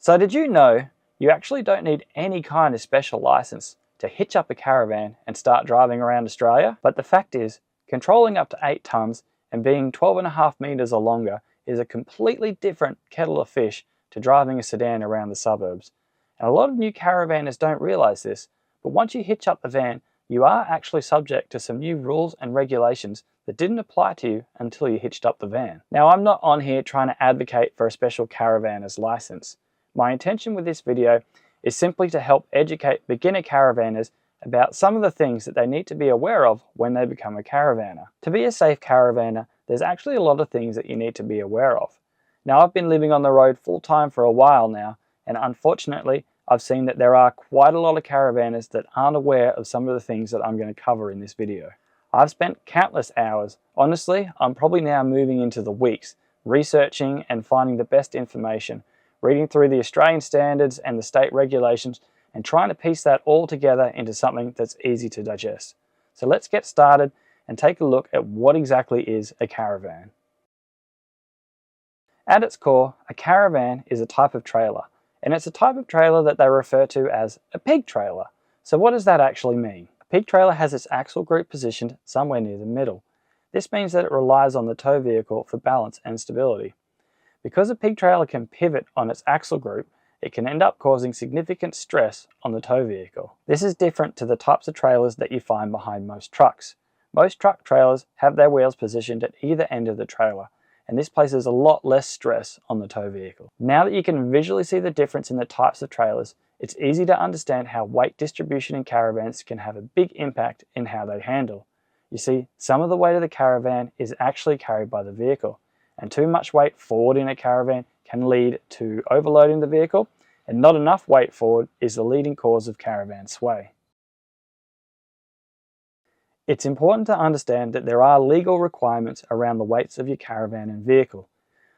So did you know you actually don't need any kind of special license to hitch up a caravan and start driving around Australia? But the fact is, controlling up to 8 tonnes and being 12.5 metres or longer is a completely different kettle of fish to driving a sedan around the suburbs. And a lot of new caravanners don't realise this, but once you hitch up the van, you are actually subject to some new rules and regulations that didn't apply to you until you hitched up the van. Now, I'm not on here trying to advocate for a special caravanner's license. My intention with this video is simply to help educate beginner caravanners about some of the things that they need to be aware of when they become a caravanner. To be a safe caravanner, there's actually a lot of things that you need to be aware of. Now, I've been living on the road full time for a while now, and unfortunately, I've seen that there are quite a lot of caravanners that aren't aware of some of the things that I'm going to cover in this video. I've spent countless hours, honestly, I'm probably now moving into the weeks, researching and finding the best information, reading through the Australian standards and the state regulations, and trying to piece that all together into something that's easy to digest. So let's get started and take a look at what exactly is a caravan. At its core, a caravan is a type of trailer, and it's a type of trailer that they refer to as a pig trailer. So what does that actually mean? A pig trailer has its axle group positioned somewhere near the middle. This means that it relies on the tow vehicle for balance and stability. Because a pig trailer can pivot on its axle group, it can end up causing significant stress on the tow vehicle. This is different to the types of trailers that you find behind most trucks. Most truck trailers have their wheels positioned at either end of the trailer, and this places a lot less stress on the tow vehicle. Now that you can visually see the difference in the types of trailers, it's easy to understand how weight distribution in caravans can have a big impact in how they handle. You see, some of the weight of the caravan is actually carried by the vehicle, and too much weight forward in a caravan can lead to overloading the vehicle, and not enough weight forward is the leading cause of caravan sway. It's important to understand that there are legal requirements around the weights of your caravan and vehicle.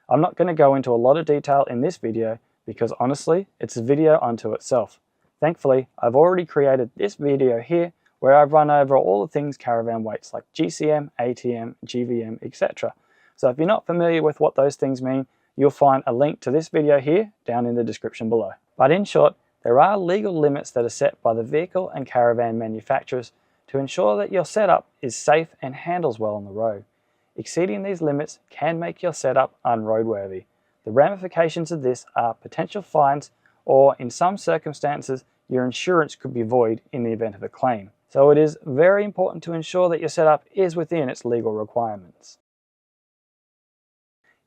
I'm not going to go into a lot of detail in this video because honestly, it's a video unto itself. Thankfully, I've already created this video here where I've run over all the things caravan weights like GCM, ATM, GVM, etc. So if you're not familiar with what those things mean, you'll find a link to this video here down in the description below. But in short, there are legal limits that are set by the vehicle and caravan manufacturers to ensure that your setup is safe and handles well on the road. Exceeding these limits can make your setup unroadworthy. The ramifications of this are potential fines, or in some circumstances, your insurance could be void in the event of a claim. So it is very important to ensure that your setup is within its legal requirements.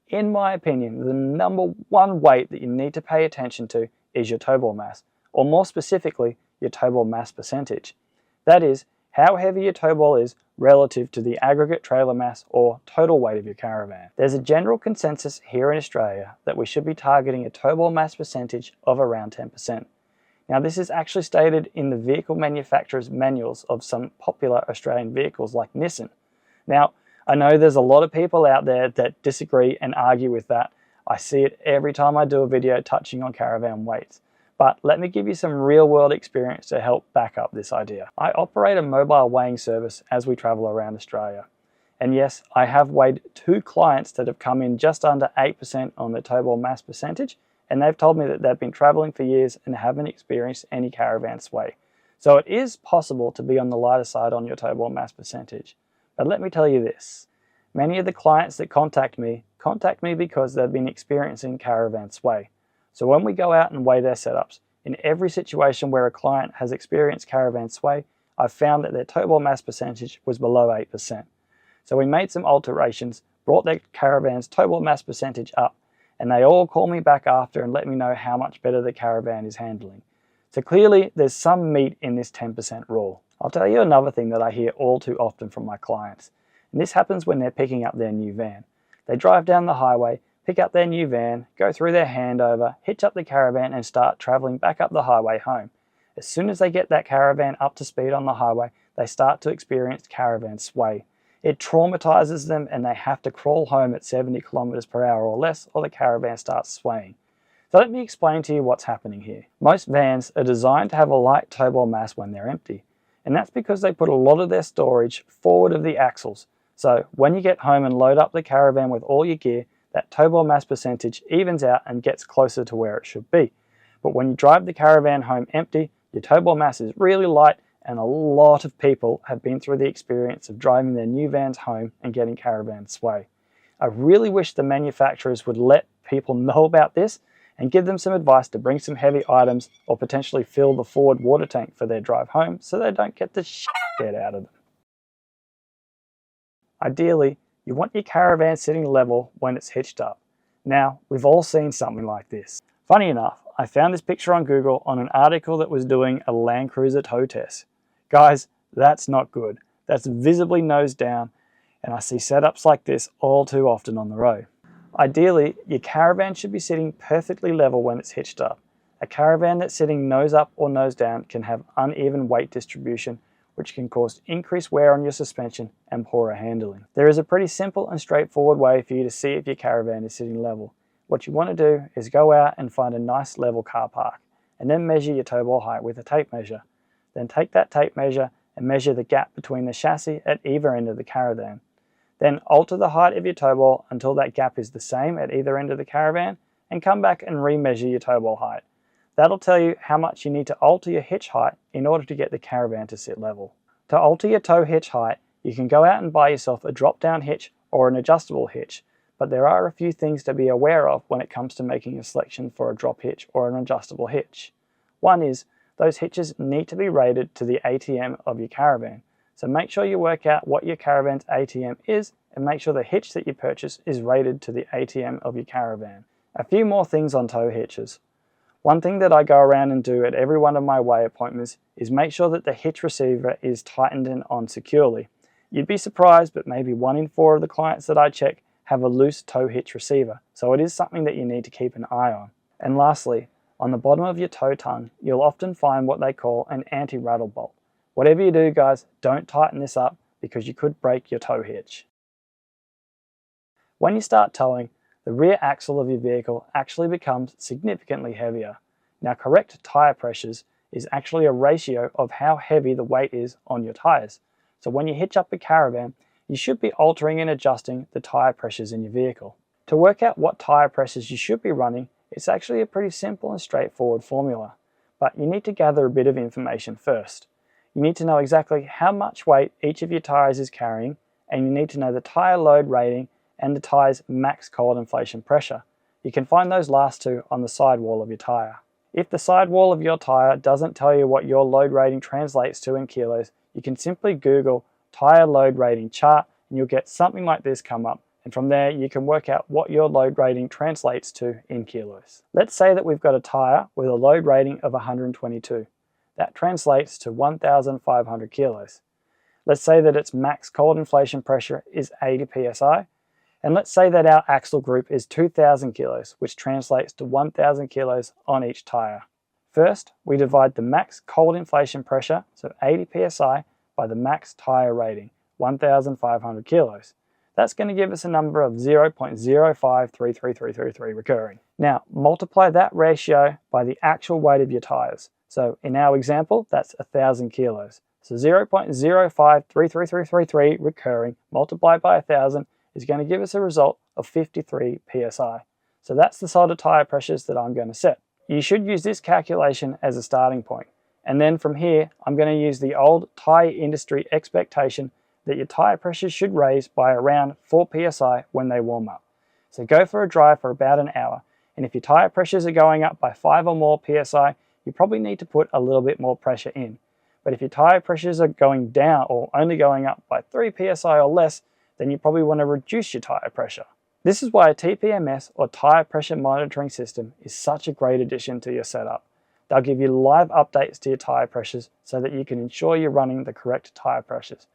In my opinion, the number one weight that you need to pay attention to is your tow ball mass, or more specifically, your tow ball mass percentage. That is, how heavy your tow ball is relative to the aggregate trailer mass or total weight of your caravan. There's a general consensus here in Australia that we should be targeting a tow ball mass percentage of around 10%. Now, this is actually stated in the vehicle manufacturers' manuals of some popular Australian vehicles like Nissan. Now, I know there's a lot of people out there that disagree and argue with that. I see it every time I do a video touching on caravan weights. But let me give you some real-world experience to help back up this idea. I operate a mobile weighing service as we travel around Australia. And yes, I have weighed 2 clients that have come in just under 8% on the tow ball mass percentage, and they've told me that they've been traveling for years and haven't experienced any caravan sway. So it is possible to be on the lighter side on your tow ball mass percentage. But let me tell you this, many of the clients that contact me because they've been experiencing caravan sway. So when we go out and weigh their setups, in every situation where a client has experienced caravan sway, I've found that their tow ball mass percentage was below 8%. So we made some alterations, brought their caravan's tow ball mass percentage up, and they all call me back after and let me know how much better the caravan is handling. So clearly there's some meat in this 10% rule. I'll tell you another thing that I hear all too often from my clients, and this happens when they're picking up their new van. They drive down the highway, pick up their new van, go through their handover, hitch up the caravan and start traveling back up the highway home. As soon as they get that caravan up to speed on the highway, they start to experience caravan sway. It traumatizes them and they have to crawl home at 70 kilometers per hour or less, or the caravan starts swaying. So let me explain to you what's happening here. Most vans are designed to have a light tow ball mass when they're empty, and that's because they put a lot of their storage forward of the axles. So when you get home and load up the caravan with all your gear, that tow ball mass percentage evens out and gets closer to where it should be. But when you drive the Caravan home empty, your tow ball mass is really light, and a lot of people have been through the experience of driving their new vans home and getting Caravan sway. I really wish the manufacturers would let people know about this and give them some advice to bring some heavy items or potentially fill the forward water tank for their drive home so they don't get the shit out of them. Ideally, you want your Caravan sitting level when it's hitched up. Now, we've all seen something like this. Funny enough, I found this picture on Google on an article that was doing a Land Cruiser tow test. Guys, that's not good. That's visibly nose down, and I see setups like this all too often on the road. Ideally, your Caravan should be sitting perfectly level when it's hitched up. A Caravan that's sitting nose up or nose down can have uneven weight distribution, which can cause increased wear on your suspension and poorer handling. There is a pretty simple and straightforward way for you to see if your Caravan is sitting level. What you want to do is go out and find a nice level car park, and then measure your tow ball height with a tape measure. Then take that tape measure and measure the gap between the chassis at either end of the Caravan. Then alter the height of your tow ball until that gap is the same at either end of the Caravan, and come back and re-measure your tow ball height. That'll tell you how much you need to alter your hitch height in order to get the Caravan to sit level. To alter your tow hitch height, you can go out and buy yourself a drop-down hitch or an adjustable hitch, but there are a few things to be aware of when it comes to making a selection for a drop hitch or an adjustable hitch. One is, those hitches need to be rated to the ATM of your Caravan. So make sure you work out what your Caravan's ATM is and make sure the hitch that you purchase is rated to the ATM of your Caravan. A few more things on tow hitches. One thing that I go around and do at every one of my weigh appointments is make sure that the hitch receiver is tightened and on securely. You'd be surprised, but maybe 1 in 4 of the clients that I check have a loose tow hitch receiver, so it is something that you need to keep an eye on. And lastly, on the bottom of your tow tongue, you'll often find what they call an anti-rattle bolt. Whatever you do, guys, don't tighten this up because you could break your tow hitch. When you start towing, the rear axle of your vehicle actually becomes significantly heavier. Now, correct tyre pressures is actually a ratio of how heavy the weight is on your tyres. So when you hitch up a Caravan, you should be altering and adjusting the tyre pressures in your vehicle. To work out what tyre pressures you should be running, it's actually a pretty simple and straightforward formula. But you need to gather a bit of information first. You need to know exactly how much weight each of your tyres is carrying, and you need to know the tyre load rating and the tyre's max cold inflation pressure. You can find those last two on the sidewall of your tyre. If the sidewall of your tyre doesn't tell you what your load rating translates to in kilos, you can simply Google tyre load rating chart and you'll get something like this come up, and from there you can work out what your load rating translates to in kilos. Let's say that we've got a tyre with a load rating of 122. That translates to 1,500 kilos. Let's say that its max cold inflation pressure is 80 psi, and let's say that our axle group is 2,000 kilos, which translates to 1,000 kilos on each tyre. First, we divide the max cold inflation pressure, so 80 psi, by the max tyre rating, 1,500 kilos. That's going to give us a number of 0.0533333 recurring. Now, multiply that ratio by the actual weight of your tyres. So in our example, that's 1,000 kilos. So 0.0533333 recurring multiplied by 1,000 is going to give us a result of 53 psi. So that's the sort of tyre pressures that I'm going to set. You should use this calculation as a starting point. And then from here, I'm going to use the old tyre industry expectation that your tyre pressures should raise by around 4 psi when they warm up. So go for a drive for about an hour, and if your tyre pressures are going up by 5 or more psi, you probably need to put a little bit more pressure in. But if your tyre pressures are going down or only going up by 3 psi or less, then you probably want to reduce your tyre pressure. This is why a TPMS or tyre pressure monitoring system is such a great addition to your setup. They'll give you live updates to your tyre pressures so that you can ensure you're running the correct tyre pressures.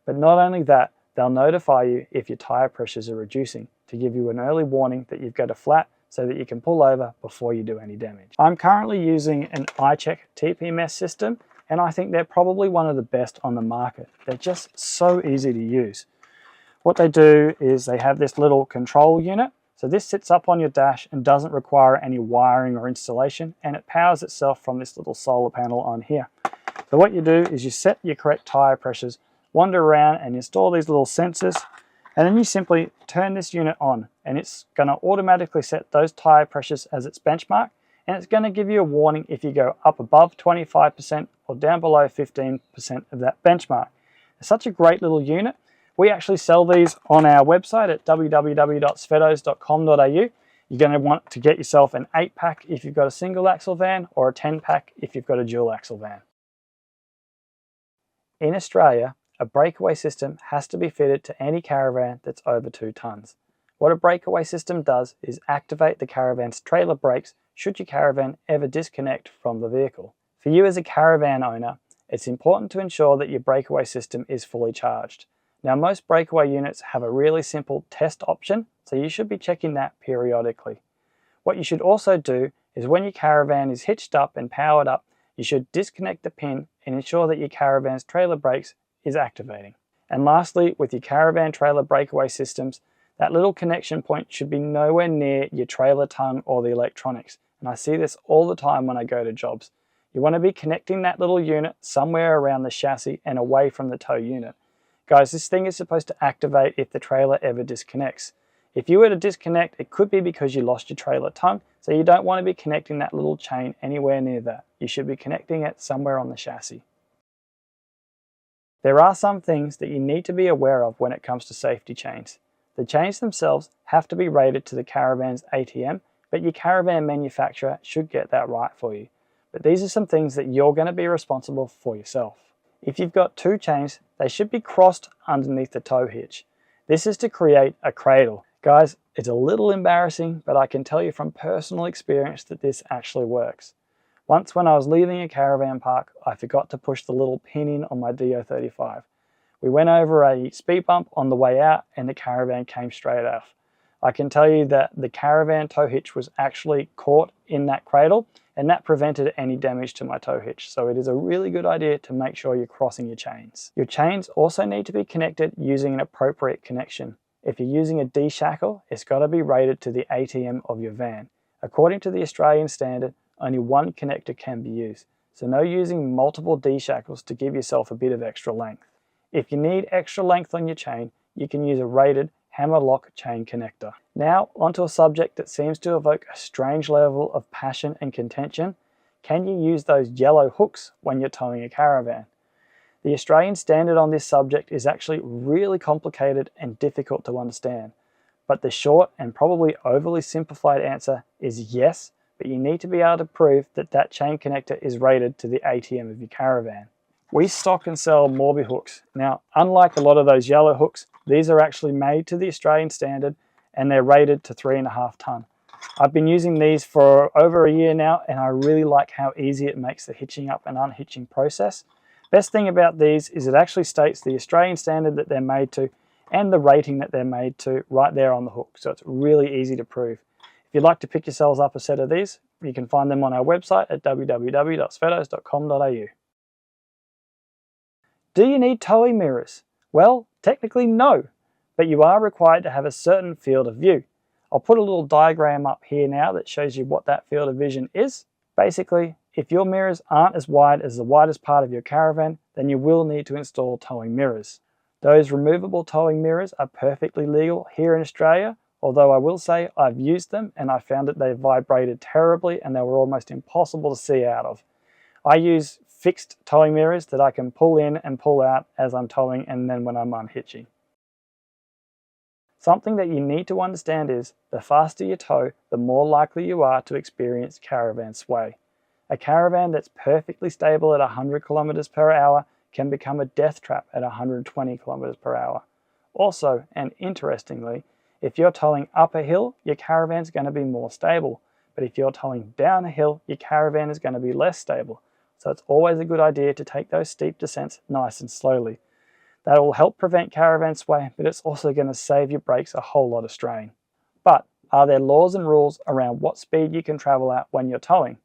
But not only that, they'll notify you if your tyre pressures are reducing to give you an early warning that you've got a flat so that you can pull over before you do any damage. I'm currently using an iCheck TPMS system, and I think they're probably one of the best on the market. They're just so easy to use. What they do is they have this little control unit. So this sits up on your dash and doesn't require any wiring or installation, and it powers itself from this little solar panel on here. So what you do is you set your correct tyre pressures, wander around and install these little sensors, and then you simply turn this unit on, and it's going to automatically set those tyre pressures as its benchmark, and it's going to give you a warning if you go up above 25% or down below 15% of that benchmark. It's such a great little unit. We actually sell these on our website at www.svetos.com.au. You're going to want to get yourself an 8-pack if you've got a single axle van, or a 10-pack if you've got a dual axle van. In Australia, a breakaway system has to be fitted to any caravan that's over 2 tonnes. What a breakaway system does is activate the caravan's trailer brakes should your caravan ever disconnect from the vehicle. For you as a caravan owner, it's important to ensure that your breakaway system is fully charged. Now, most breakaway units have a really simple test option, so you should be checking that periodically. What you should also do is when your caravan is hitched up and powered up, you should disconnect the pin and ensure that your caravan's trailer brakes is activating. And lastly, with your caravan trailer breakaway systems, that little connection point should be nowhere near your trailer tongue or the electronics. And I see this all the time when I go to jobs. You want to be connecting that little unit somewhere around the chassis and away from the tow unit. Guys, this thing is supposed to activate if the trailer ever disconnects. If you were to disconnect, it could be because you lost your trailer tongue, so you don't want to be connecting that little chain anywhere near that. You should be connecting it somewhere on the chassis. There are some things that you need to be aware of when it comes to safety chains. The chains themselves have to be rated to the caravan's ATM, but your caravan manufacturer should get that right for you. But these are some things that you're going to be responsible for yourself. If you've got 2 chains, they should be crossed underneath the tow hitch. This is to create a cradle. Guys, it's a little embarrassing, but I can tell you from personal experience that this actually works. Once when I was leaving a caravan park, I forgot to push the little pin in on my DO35. We went over a speed bump on the way out and the caravan came straight off. I can tell you that the caravan tow hitch was actually caught in that cradle, and that prevented any damage to my tow hitch. So it is a really good idea to make sure you're crossing your chains. Your chains also need to be connected using an appropriate connection. If you're using a D-shackle, it's got to be rated to the ATM of your van. According to the Australian standard, only one connector can be used, so no using multiple D-shackles to give yourself a bit of extra length. If you need extra length on your chain, you can use a rated hammer lock chain connector. Now onto a subject that seems to evoke a strange level of passion and contention. Can you use those yellow hooks when you're towing a caravan? The Australian standard on this subject is actually really complicated and difficult to understand, but the short and probably overly simplified answer is yes, but you need to be able to prove that that chain connector is rated to the ATM of your caravan. We stock and sell Morby hooks. Now, unlike a lot of those yellow hooks, these are actually made to the Australian standard and they're rated to 3.5 tonne. I've been using these for over a year now and I really like how easy it makes the hitching up and unhitching process. Best thing about these is it actually states the Australian standard that they're made to and the rating that they're made to right there on the hook, so it's really easy to prove. If you'd like to pick yourselves up a set of these, you can find them on our website at www.svetos.com.au. Do you need towing mirrors? Well, technically no, but you are required to have a certain field of view. I'll put a little diagram up here now that shows you what that field of vision is. Basically, if your mirrors aren't as wide as the widest part of your caravan, then you will need to install towing mirrors. Those removable towing mirrors are perfectly legal here in Australia, although I will say I've used them and I found that they vibrated terribly and they were almost impossible to see out of. I use fixed towing mirrors that I can pull in and pull out as I'm towing and then when I'm unhitching. Something that you need to understand is the faster you tow, the more likely you are to experience caravan sway. A caravan that's perfectly stable at 100 kilometers per hour can become a death trap at 120 kilometers per hour. Also, and interestingly, if you're towing up a hill, your caravan's going to be more stable. But if you're towing down a hill, your caravan is going to be less stable. So it's always a good idea to take those steep descents nice and slowly. That will help prevent caravan sway, but it's also going to save your brakes a whole lot of strain. But are there laws and rules around what speed you can travel at when you're towing?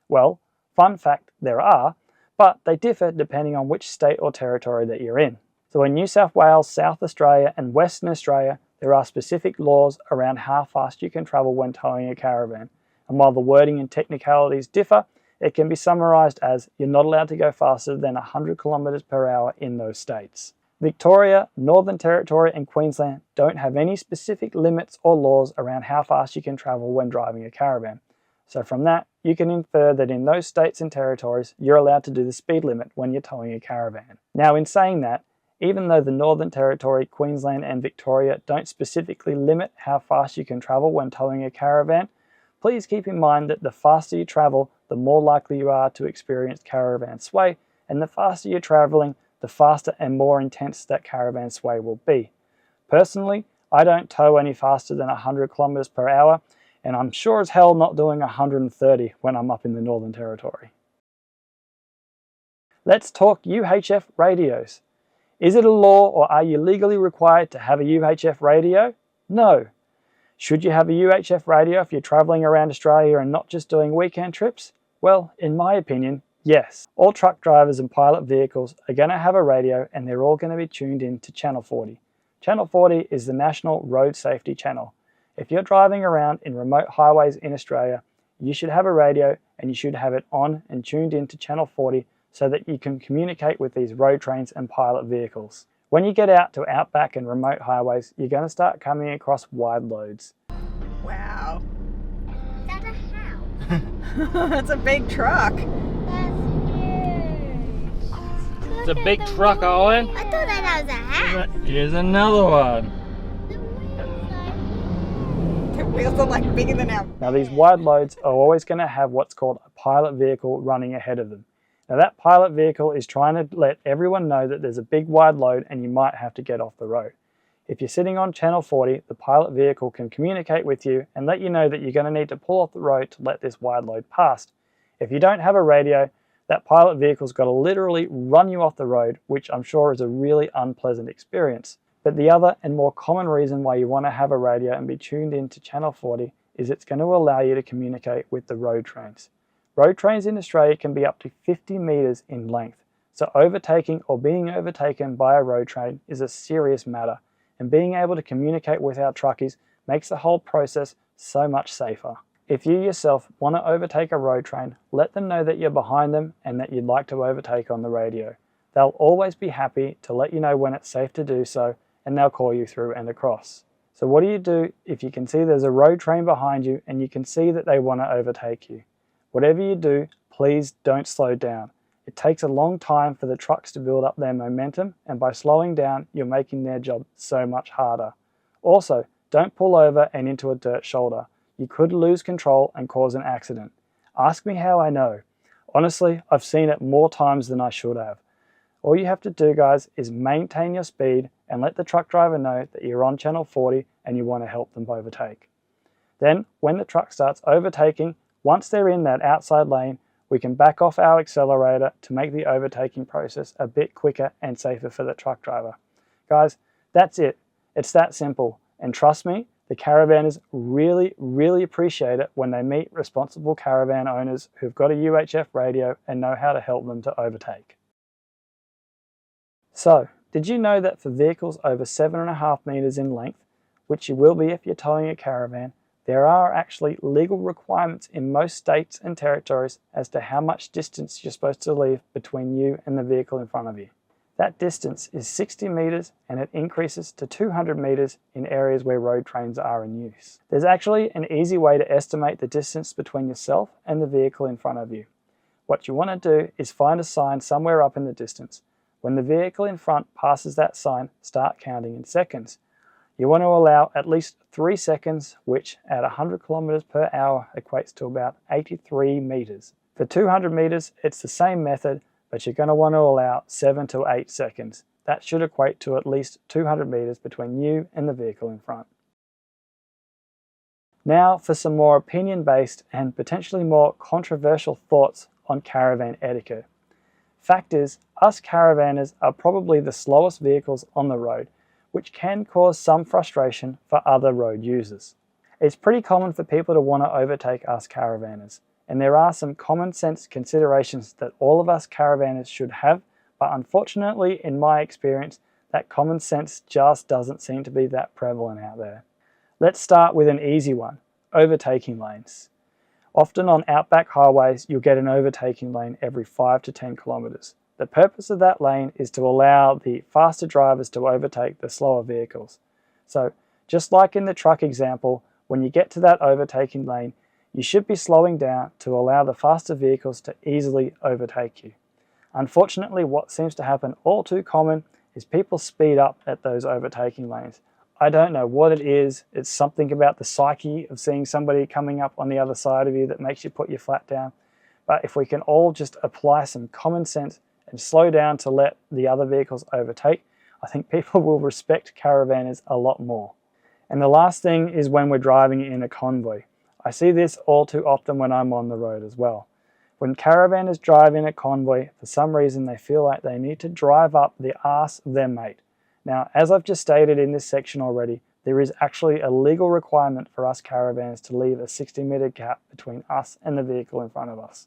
Well, fun fact, there are, but they differ depending on which state or territory that you're in. So in New South Wales, South Australia and Western Australia, there are specific laws around how fast you can travel when towing a caravan. And while the wording and technicalities differ, it can be summarised as you're not allowed to go faster than 100 kilometers per hour in those states. Victoria, Northern Territory and Queensland don't have any specific limits or laws around how fast you can travel when driving a caravan. So from that, you can infer that in those states and territories, you're allowed to do the speed limit when you're towing a caravan. Now, in saying that, even though the Northern Territory, Queensland and Victoria don't specifically limit how fast you can travel when towing a caravan, please keep in mind that the faster you travel, the more likely you are to experience caravan sway, and the faster you're traveling, the faster and more intense that caravan sway will be. Personally, I don't tow any faster than 100 kilometers per hour, and I'm sure as hell not doing 130 when I'm up in the Northern Territory. Let's talk UHF radios. Is it a law or are you legally required to have a UHF radio? No. Should you have a UHF radio if you're travelling around Australia and not just doing weekend trips? Well, in my opinion, yes. All truck drivers and pilot vehicles are going to have a radio and they're all going to be tuned in to Channel 40. Channel 40 is the National Road Safety Channel. If you're driving around in remote highways in Australia, you should have a radio and you should have it on and tuned in to Channel 40 so that you can communicate with these road trains and pilot vehicles. When you get out to outback and remote highways, you're going to start coming across wide loads. Wow. Is that a house? That's a big truck. That's huge. It's a big truck, Owen. I thought that was a house. Here's another one. The wheels are like bigger than our... Now these wide loads are always going to have what's called a pilot vehicle running ahead of them. Now that pilot vehicle is trying to let everyone know that there's a big wide load and you might have to get off the road. If you're sitting on Channel 40, the pilot vehicle can communicate with you and let you know that you're going to need to pull off the road to let this wide load past. If you don't have a radio, that pilot vehicle's got to literally run you off the road, which I'm sure is a really unpleasant experience. But the other and more common reason why you want to have a radio and be tuned in to Channel 40 is it's going to allow you to communicate with the road trains. Road trains in Australia can be up to 50 metres in length, so overtaking or being overtaken by a road train is a serious matter, and being able to communicate with our truckies makes the whole process so much safer. If you yourself want to overtake a road train, let them know that you're behind them and that you'd like to overtake on the radio. They'll always be happy to let you know when it's safe to do so, and they'll call you through and across. So what do you do if you can see there's a road train behind you and you can see that they want to overtake you? Whatever you do, please don't slow down. It takes a long time for the trucks to build up their momentum, and by slowing down, you're making their job so much harder. Also, don't pull over and into a dirt shoulder. You could lose control and cause an accident. Ask me how I know. Honestly, I've seen it more times than I should have. All you have to do, guys, is maintain your speed and let the truck driver know that you're on Channel 40 and you want to help them overtake. Then, when the truck starts overtaking, once they're in that outside lane, we can back off our accelerator to make the overtaking process a bit quicker and safer for the truck driver. Guys, that's it. It's that simple. And trust me, the caravanners really appreciate it when they meet responsible caravan owners who've got a UHF radio and know how to help them to overtake. So, did you know that for vehicles over 7.5 metres in length, which you will be if you're towing a caravan, there are actually legal requirements in most states and territories as to how much distance you're supposed to leave between you and the vehicle in front of you. That distance is 60 metres and it increases to 200 metres in areas where road trains are in use. There's actually an easy way to estimate the distance between yourself and the vehicle in front of you. What you want to do is find a sign somewhere up in the distance. When the vehicle in front passes that sign, start counting in seconds. You want to allow at least 3 seconds, which at 100 kilometers per hour equates to about 83 meters. For 200 meters, it's the same method, but you're going to want to allow 7 to 8 seconds. That should equate to at least 200 meters between you and the vehicle in front. Now for some more opinion-based and potentially more controversial thoughts on caravan etiquette. Fact is, us caravanners are probably the slowest vehicles on the road, which can cause some frustration for other road users. It's pretty common for people to want to overtake us caravanners, and there are some common sense considerations that all of us caravanners should have, but unfortunately, in my experience, that common sense just doesn't seem to be that prevalent out there. Let's start with an easy one, overtaking lanes. Often on outback highways, you'll get an overtaking lane every 5 to 10 kilometers. The purpose of that lane is to allow the faster drivers to overtake the slower vehicles. So, just like in the truck example, when you get to that overtaking lane, you should be slowing down to allow the faster vehicles to easily overtake you. Unfortunately, what seems to happen all too common is people speed up at those overtaking lanes. I don't know what it is. It's something about the psyche of seeing somebody coming up on the other side of you that makes you put your flat down. But if we can all just apply some common sense and slow down to let the other vehicles overtake, I think people will respect caravanners a lot more. And the last thing is when we're driving in a convoy. I see this all too often when I'm on the road as well. When caravanners drive in a convoy, for some reason they feel like they need to drive up the arse of their mate. Now, as I've just stated in this section already, there is actually a legal requirement for us caravanners to leave a 60-meter gap between us and the vehicle in front of us.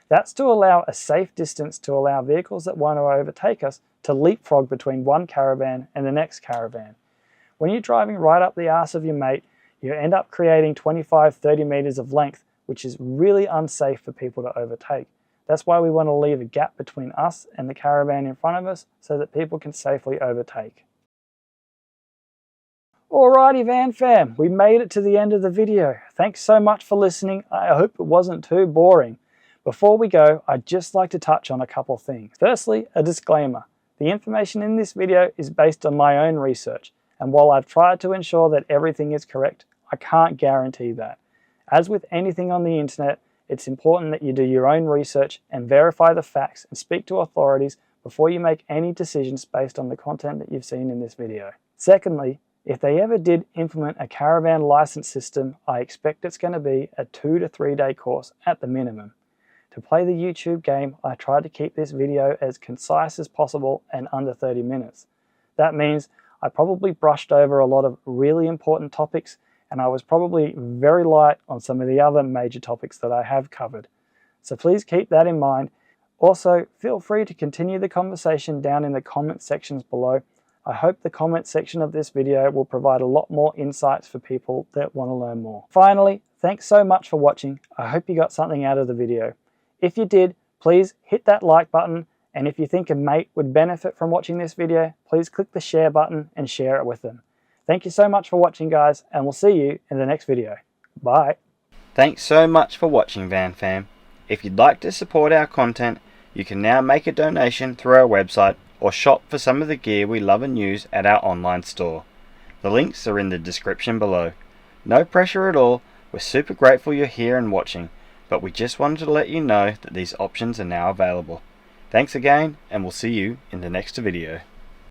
That's to allow a safe distance to allow vehicles that want to overtake us to leapfrog between one caravan and the next caravan. When you're driving right up the arse of your mate, you end up creating 25-30 meters of length, which is really unsafe for people to overtake. That's why we want to leave a gap between us and the caravan in front of us so that people can safely overtake. Alrighty Vanfam, we made it to the end of the video. Thanks so much for listening. I hope it wasn't too boring. Before we go, I'd just like to touch on a couple things. Firstly, a disclaimer. The information in this video is based on my own research, and while I've tried to ensure that everything is correct, I can't guarantee that. As with anything on the internet, it's important that you do your own research and verify the facts and speak to authorities before you make any decisions based on the content that you've seen in this video. Secondly, if they ever did implement a caravan license system, I expect it's going to be a 2 to 3 day course at the minimum. To play the YouTube game, I tried to keep this video as concise as possible and under 30 minutes. That means I probably brushed over a lot of really important topics, and I was probably very light on some of the other major topics that I have covered. So please keep that in mind. Also, feel free to continue the conversation down in the comment sections below. I hope the comment section of this video will provide a lot more insights for people that want to learn more. Finally, thanks so much for watching. I hope you got something out of the video. If you did, please hit that like button, and if you think a mate would benefit from watching this video, please click the share button and share it with them. Thank you so much for watching, guys, and we'll see you in the next video. Bye. Thanks so much for watching, Vanfam. If you'd like to support our content, you can now make a donation through our website or shop for some of the gear we love and use at our online store. The links are in the description below. No pressure at all. We're super grateful you're here and watching, but we just wanted to let you know that these options are now available. Thanks again, and we'll see you in the next video.